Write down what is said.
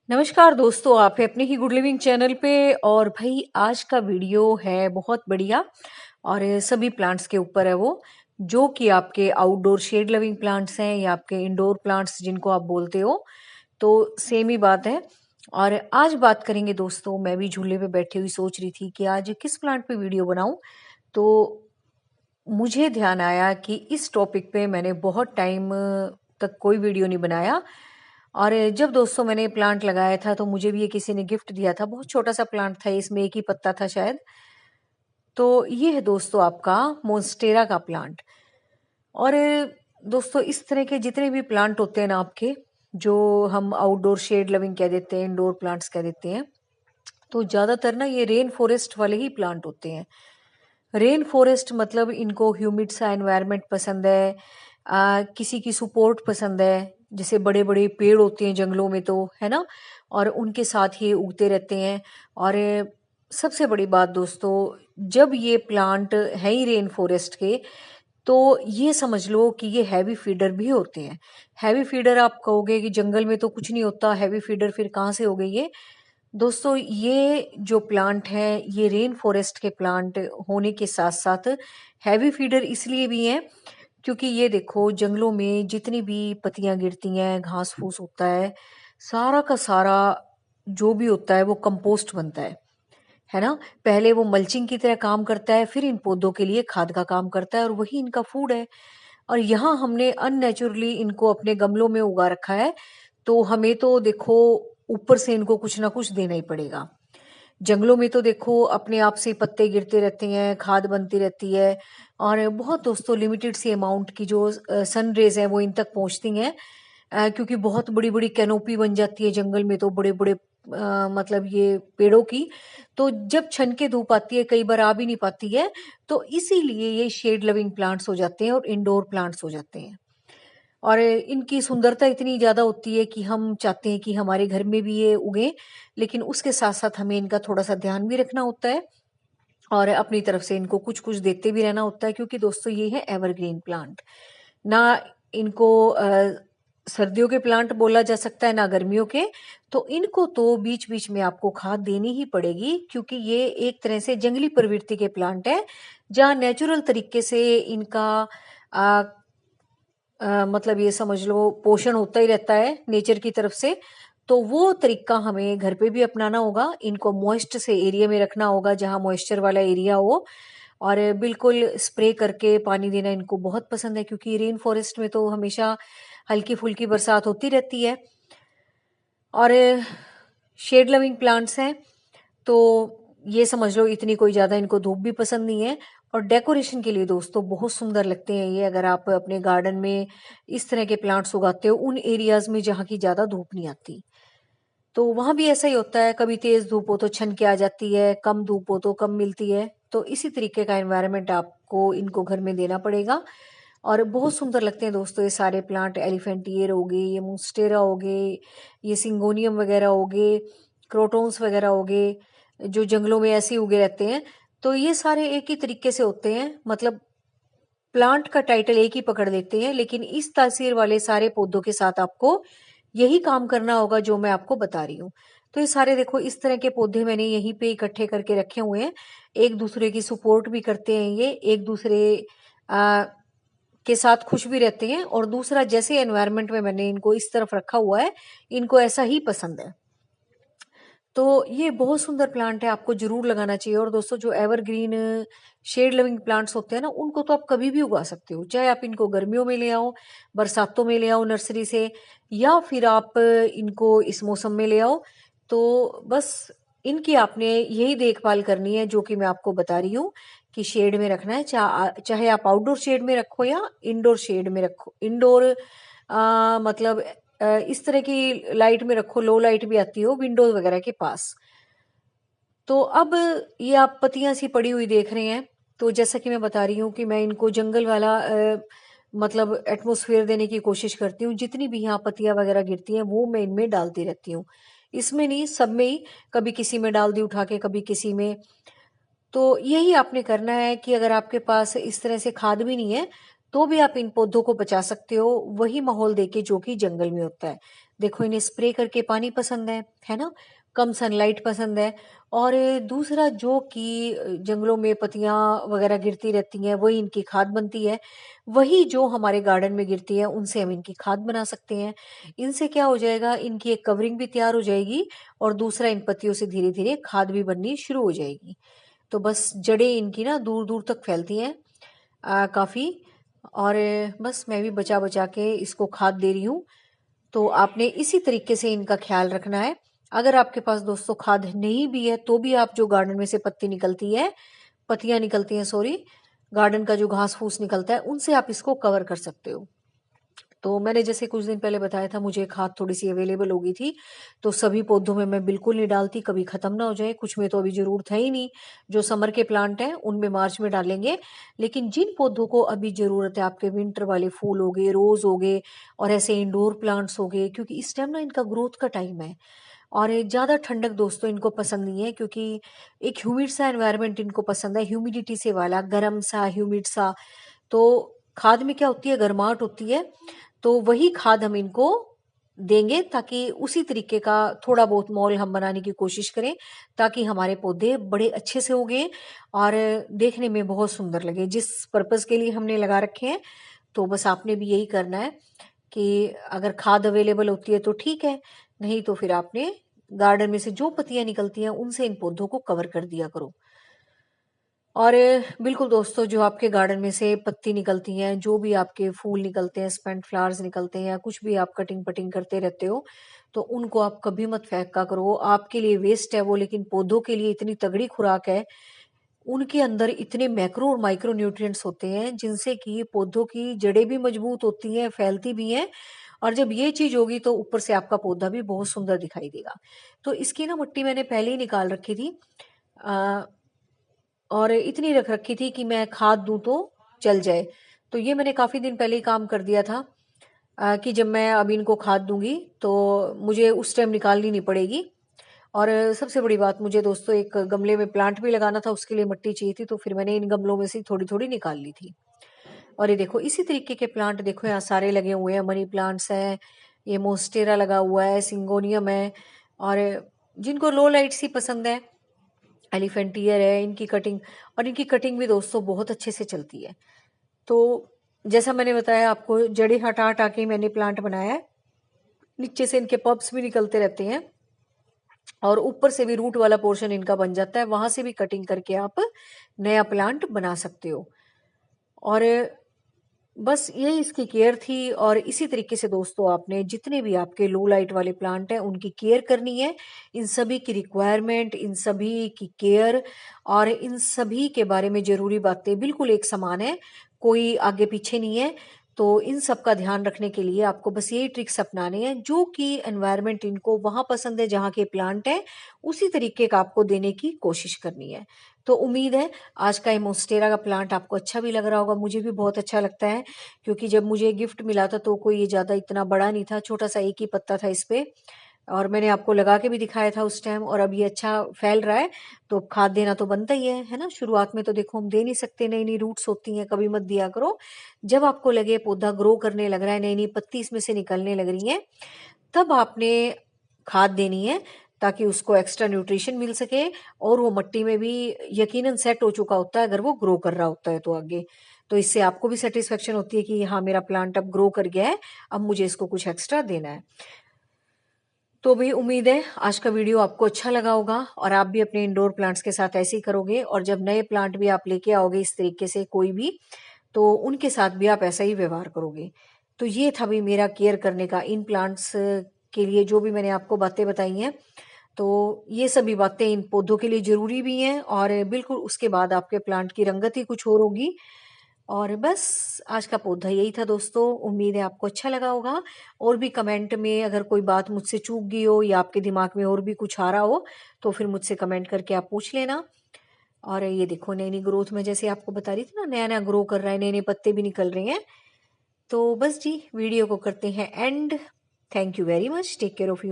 नमस्कार दोस्तों, आप हैं अपने ही गुड लिविंग चैनल पे। और भाई आज का वीडियो है बहुत बढ़िया और सभी प्लांट्स के ऊपर है वो, जो कि आपके आउटडोर शेड लविंग प्लांट्स हैं या आपके इंडोर प्लांट्स जिनको आप बोलते हो, तो सेम ही बात है। और आज बात करेंगे दोस्तों, मैं भी झूले पे बैठी हुई सोच रही थी कि आज किस प्लांट पे वीडियो बनाऊं, तो मुझे ध्यान आया कि इस टॉपिक पे मैंने बहुत टाइम तक कोई वीडियो नहीं बनाया। और जब दोस्तों मैंने प्लांट लगाया था तो मुझे भी ये किसी ने गिफ्ट दिया था, बहुत छोटा सा प्लांट था, इसमें एक ही पत्ता था शायद। तो ये है दोस्तों आपका मोन्स्टेरा का प्लांट। और दोस्तों इस तरह के जितने भी प्लांट होते हैं ना आपके, जो हम आउटडोर शेड लविंग कह देते हैं, इंडोर प्लांट्स कह देते हैं, तो ज़्यादातर ना ये रेन फॉरेस्ट वाले ही प्लांट होते हैं। रेन फॉरेस्ट मतलब इनको ह्यूमिड सा एनवायरनमेंट पसंद है, किसी की सपोर्ट पसंद है, जैसे बड़े बड़े पेड़ होते हैं जंगलों में, तो है ना, और उनके साथ ये उगते रहते हैं। और सबसे बड़ी बात दोस्तों, जब ये प्लांट है ही रेन फॉरेस्ट के, तो ये समझ लो कि ये हैवी फीडर भी होते हैं। हैवी फीडर आप कहोगे कि जंगल में तो कुछ नहीं होता, हैवी फीडर फिर कहाँ से हो गई ये? दोस्तों ये जो प्लांट हैं ये रेन फॉरेस्ट के प्लांट होने के साथ साथ हैवी फीडर इसलिए भी हैं क्योंकि ये देखो, जंगलों में जितनी भी पत्तियां गिरती हैं, घास फूस होता है, सारा का सारा जो भी होता है वो कंपोस्ट बनता है ना। पहले वो मल्चिंग की तरह काम करता है, फिर इन पौधों के लिए खाद का काम करता है और वही इनका फूड है। और यहाँ हमने अननेचुरली इनको अपने गमलों में उगा रखा है, तो हमें तो देखो ऊपर से इनको कुछ ना कुछ देना ही पड़ेगा। जंगलों में तो देखो अपने आप से पत्ते गिरते रहते हैं, खाद बनती रहती है, और बहुत दोस्तों लिमिटेड सी अमाउंट की जो सन रेज है वो इन तक पहुंचती हैं। क्योंकि बहुत बड़ी बड़ी कैनोपी बन जाती है जंगल में, तो बड़े बड़े मतलब ये पेड़ों की, तो जब छन के धूप आती है कई बार आ भी नहीं पाती है। तो इसीलिए ये शेड लविंग प्लांट्स हो जाते हैं और इंडोर प्लांट्स हो जाते हैं। और इनकी सुंदरता इतनी ज़्यादा होती है कि हम चाहते हैं कि हमारे घर में भी ये उगे, लेकिन उसके साथ साथ हमें इनका थोड़ा सा ध्यान भी रखना होता है और अपनी तरफ से इनको कुछ कुछ देते भी रहना होता है, क्योंकि दोस्तों ये है एवरग्रीन प्लांट। ना इनको सर्दियों के प्लांट बोला जा सकता है, ना गर्मियों के। तो इनको तो बीच बीच में आपको खाद देनी ही पड़ेगी, क्योंकि ये एक तरह से जंगली प्रवृत्ति के प्लांट है, जहाँ नेचुरल तरीके से इनका मतलब ये समझ लो पोषण होता ही रहता है नेचर की तरफ से। तो वो तरीका हमें घर पे भी अपनाना होगा, इनको मॉइस्ट से एरिया में रखना होगा, जहाँ मॉइस्चर वाला एरिया हो। और बिल्कुल स्प्रे करके पानी देना इनको बहुत पसंद है, क्योंकि रेन फॉरेस्ट में तो हमेशा हल्की फुल्की बरसात होती रहती है। और शेड लविंग प्लांट्स हैं, तो ये समझ लो इतनी कोई ज़्यादा इनको धूप भी पसंद नहीं है। और डेकोरेशन के लिए दोस्तों बहुत सुंदर लगते हैं ये, अगर आप अपने गार्डन में इस तरह के प्लांट्स उगाते हो उन एरियाज में जहाँ की ज़्यादा धूप नहीं आती। तो वहाँ भी ऐसा ही होता है, कभी तेज़ धूप हो तो छन के आ जाती है, कम धूप हो तो कम मिलती है। तो इसी तरीके का एनवायरनमेंट आपको इनको घर में देना पड़ेगा। और बहुत सुंदर लगते हैं दोस्तों ये सारे प्लांट, एलिफेंट ईयर हो गए, ये मोन्स्टेरा हो गए, ये सिंगोनियम वगैरह हो गए, क्रोटोन्स वगैरह हो गए, जो जंगलों में ऐसे ही उगे रहते हैं। तो ये सारे एक ही तरीके से होते हैं, मतलब प्लांट का टाइटल एक ही पकड़ लेते हैं, लेकिन इस तासीर वाले सारे पौधों के साथ आपको यही काम करना होगा जो मैं आपको बता रही हूँ। तो ये सारे देखो इस तरह के पौधे मैंने यहीं पे इकट्ठे करके रखे हुए हैं, एक दूसरे की सपोर्ट भी करते हैं, ये एक दूसरे आ, के साथ खुश भी रहते हैं। और दूसरा, जैसे एनवायरनमेंट में मैंने इनको इस तरफ रखा हुआ है, इनको ऐसा ही पसंद है। तो ये बहुत सुंदर प्लांट है, आपको जरूर लगाना चाहिए। और दोस्तों जो एवरग्रीन शेड लविंग प्लांट्स होते हैं ना, उनको तो आप कभी भी उगा सकते हो, चाहे आप इनको गर्मियों में ले आओ, बरसातों में ले आओ नर्सरी से, या फिर आप इनको इस मौसम में ले आओ। तो बस इनकी आपने यही देखभाल करनी है जो कि मैं आपको बता रही हूँ, कि शेड में रखना है, चाहे आप आउटडोर शेड में रखो या इंडोर शेड में रखो। इंडोर मतलब इस तरह की लाइट में रखो, लो लाइट भी आती हो विंडोज वगैरह के पास। तो अब ये आप पत्तियां सी पड़ी हुई देख रहे हैं, तो जैसा कि मैं बता रही हूँ कि मैं इनको जंगल वाला मतलब एटमोसफियर देने की कोशिश करती हूँ। जितनी भी यहाँ पत्तियां वगैरह गिरती हैं वो मैं इनमें डालती रहती हूँ, इसमें नहीं, सब में ही। कभी किसी में डाल दी उठा के, कभी किसी में। तो यही आपने करना है कि अगर आपके पास इस तरह से खाद भी नहीं है, तो भी आप इन पौधों को बचा सकते हो, वही माहौल देके जो कि जंगल में होता है। देखो इन्हें स्प्रे करके पानी पसंद है ना, कम सनलाइट पसंद है। और दूसरा जो कि जंगलों में पत्तियां वगैरह गिरती रहती हैं वही इनकी खाद बनती है, वही जो हमारे गार्डन में गिरती है उनसे हम इनकी खाद बना सकते हैं। इनसे क्या हो जाएगा, इनकी एक कवरिंग भी तैयार हो जाएगी और दूसरा इन पत्तियों से धीरे धीरे खाद भी बननी शुरू हो जाएगी। तो बस जड़ें इनकी ना दूर दूर तक फैलती हैं काफ़ी। और बस मैं भी बचा बचा के इसको खाद दे रही हूँ। तो आपने इसी तरीके से इनका ख्याल रखना है। अगर आपके पास दोस्तों खाद नहीं भी है तो भी आप जो गार्डन में से पत्तियां निकलती हैं सॉरी, गार्डन का जो घास फूस निकलता है उनसे आप इसको कवर कर सकते हो। तो मैंने जैसे कुछ दिन पहले बताया था मुझे खाद थोड़ी सी अवेलेबल हो गई थी, तो सभी पौधों में मैं बिल्कुल नहीं डालती, कभी खत्म ना हो जाए। कुछ में तो अभी जरूरत है ही नहीं, जो समर के प्लांट हैं उनमें मार्च में डालेंगे। लेकिन जिन पौधों को अभी जरूरत है, आपके विंटर वाले फूल हो गए, रोज हो गए और ऐसे इंडोर प्लांट्स हो गए, क्योंकि इस टाइम ना इनका ग्रोथ का टाइम है। और ज़्यादा ठंडक दोस्तों इनको पसंद नहीं है, क्योंकि एक ह्यूमिड सा एनवायरनमेंट इनको पसंद है, ह्यूमिडिटी से वाला, गर्म सा, ह्यूमिड सा। तो खाद में क्या होती है, गर्माहट होती है, तो वही खाद हम इनको देंगे ताकि उसी तरीके का थोड़ा बहुत मोल हम बनाने की कोशिश करें, ताकि हमारे पौधे बड़े अच्छे से उगें और देखने में बहुत सुंदर लगे। जिस पर्पस के लिए हमने लगा रखे हैं, तो बस आपने भी यही करना है कि अगर खाद अवेलेबल होती है तो ठीक है, नहीं तो फिर आपने गार्डन में से जो पत्तियां निकलती हैं उनसे इन पौधों को कवर कर दिया करो। और बिल्कुल दोस्तों, जो आपके गार्डन में से पत्ती निकलती हैं, जो भी आपके फूल निकलते हैं, स्पेंट फ्लावर्स निकलते हैं, या कुछ भी आप कटिंग पटिंग करते रहते हो, तो उनको आप कभी मत फेंका करो। आपके लिए वेस्ट है वो, लेकिन पौधों के लिए इतनी तगड़ी खुराक है। उनके अंदर इतने मैक्रो और माइक्रो न्यूट्रिएंट्स होते हैं जिनसे कि पौधों की जड़ें भी मजबूत होती हैं, फैलती भी हैं। और जब ये चीज होगी तो ऊपर से आपका पौधा भी बहुत सुंदर दिखाई देगा। तो इसकी ना मिट्टी मैंने पहले ही निकाल रखी थी, और इतनी रख रखी थी कि मैं खाद दूं तो चल जाए। तो ये मैंने काफी दिन पहले ही काम कर दिया था, कि जब मैं अब इनको खाद दूंगी तो मुझे उस टाइम निकालनी नहीं पड़ेगी। और सबसे बड़ी बात, मुझे दोस्तों एक गमले में प्लांट भी लगाना था, उसके लिए मिट्टी चाहिए थी, तो फिर मैंने इन गमलों में से थोड़ी थोड़ी निकाल ली थी। और ये देखो इसी तरीके के प्लांट देखो यहाँ सारे लगे हुए हैं, मनी प्लांट्स हैं, ये मोस्टेरा लगा हुआ है, सिंगोनियम है। और जिनको लो लाइट्स ही पसंद है, एलिफेंट ईयर है, इनकी कटिंग, और इनकी कटिंग भी दोस्तों बहुत अच्छे से चलती है। तो जैसा मैंने बताया आपको, जड़ें हटा हटा के मैंने प्लांट बनाया है, नीचे से इनके पब्स भी निकलते रहते हैं और ऊपर से भी रूट वाला पोर्शन इनका बन जाता है, वहां से भी कटिंग करके आप नया प्लांट बना सकते हो। और बस यही इसकी केयर थी। और इसी तरीके से दोस्तों, आपने जितने भी आपके लो लाइट वाले प्लांट हैं उनकी केयर करनी है। इन सभी की रिक्वायरमेंट, इन सभी की केयर और इन सभी के बारे में जरूरी बातें बिल्कुल एक समान है, कोई आगे पीछे नहीं है। तो इन सब का ध्यान रखने के लिए आपको बस यही ट्रिक्स अपनाने हैं, जो कि एनवायरनमेंट इनको वहां पसंद है जहाँ के प्लांट है, उसी तरीके का आपको देने की कोशिश करनी है। तो उम्मीद है आज का ये मोन्स्टेरा का प्लांट आपको अच्छा भी लग रहा होगा। मुझे भी बहुत अच्छा लगता है, क्योंकि जब मुझे गिफ्ट मिला था तो कोई ये ज्यादा इतना बड़ा नहीं था, छोटा सा एक ही पत्ता था इस पे, और मैंने आपको लगा के भी दिखाया था उस टाइम। और अब ये अच्छा फैल रहा है, तो खाद देना तो बनता ही है ना। शुरुआत में तो देखो हम दे नहीं सकते, नई नई रूट्स होती हैं, कभी मत दिया करो। जब आपको लगे पौधा ग्रो करने लग रहा है, नई नई पत्ती इसमें से निकलने लग रही है, तब आपने खाद देनी है, ताकि उसको एक्स्ट्रा न्यूट्रिशन मिल सके। और वो मिट्टी में भी यकीनन सेट हो चुका होता है, अगर वो ग्रो कर रहा होता है तो आगे, तो इससे आपको भी सेटिस्फेक्शन होती है कि हाँ मेरा प्लांट अब ग्रो कर गया है, अब मुझे इसको कुछ एक्स्ट्रा देना है। तो भी उम्मीद है आज का वीडियो आपको अच्छा लगा होगा, और आप भी अपने इंडोर प्लांट्स के साथ ऐसे ही करोगे। और जब नए प्लांट भी आप लेके आओगे इस तरीके से कोई भी, तो उनके साथ भी आप ऐसा ही व्यवहार करोगे। तो ये था भी मेरा केयर करने का इन प्लांट्स के लिए, जो भी मैंने आपको बातें बताई हैं। तो ये सभी बातें इन पौधों के लिए जरूरी भी हैं, और बिल्कुल उसके बाद आपके प्लांट की रंगत ही कुछ और होगी। और बस आज का पौधा यही था दोस्तों, उम्मीद है आपको अच्छा लगा होगा। और भी कमेंट में अगर कोई बात मुझसे चूक गई हो, या आपके दिमाग में और भी कुछ आ रहा हो, तो फिर मुझसे कमेंट करके आप पूछ लेना। और ये देखो नई नई ग्रोथ में, जैसे आपको बता रही थी ना, नया नया ग्रो कर रहा है, नए नए पत्ते भी निकल रहे हैं। तो बस जी, वीडियो को करते हैं end. Thank you very much, take care of you.